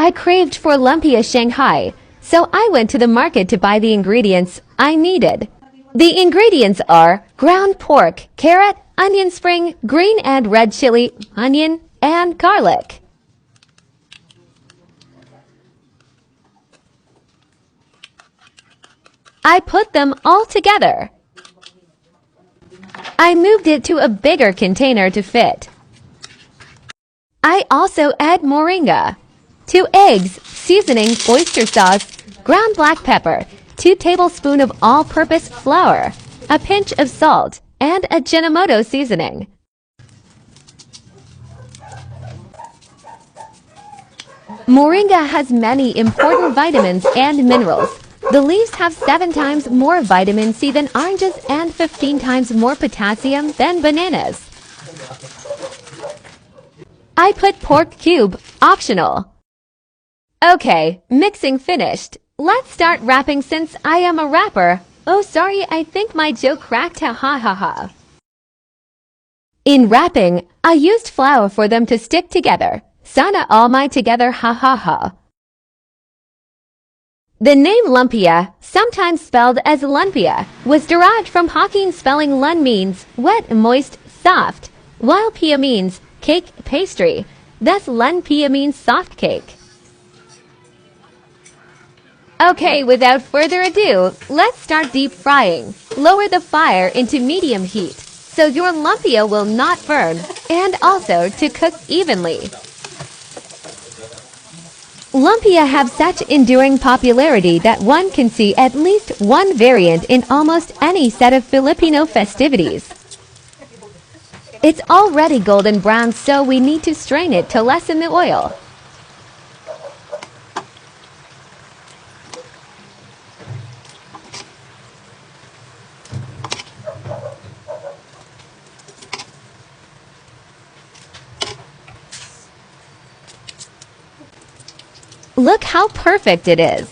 I craved for Lumpia Shanghai, so I went to the market to buy the ingredients I needed. The ingredients are ground pork, carrot, onion spring, green and red chili, onion, and garlic. I put them all together. I moved it to a bigger container to fit. I also add moringa, 2 eggs, seasoning, oyster sauce, ground black pepper, 2 tablespoons of all-purpose flour, a pinch of salt, and a Ajinomoto seasoning. Moringa has many important vitamins and minerals. The leaves have 7 times more vitamin C than oranges and 15 times more potassium than bananas. I put pork cube, optional. Okay, mixing finished. Let's start wrapping since I am a rapper. Oh, sorry, I think my joke cracked, ha ha ha ha. In wrapping, I used flour for them to stick together. Sana all my together, ha ha ha. The name Lumpia, sometimes spelled as Lumpia, was derived from Hokkien spelling Lun means wet, moist, soft, while Pia means cake, pastry. Thus Lumpia means soft cake. Okay, without further ado, let's start deep frying. Lower the fire into medium heat, so your lumpia will not burn, and also to cook evenly. Lumpia have such enduring popularity that one can see at least one variant in almost any set of Filipino festivities. It's already golden brown, so we need to strain it to lessen the oil. Look how perfect it is.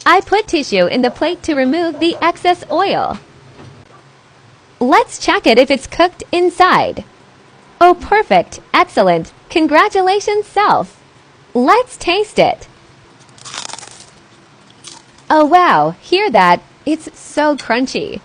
I put tissue in the plate to remove the excess oil. Let's check it if it's cooked inside. Oh, perfect. Excellent. Congratulations, self. Let's taste it. Oh, wow. Hear that? It's so crunchy.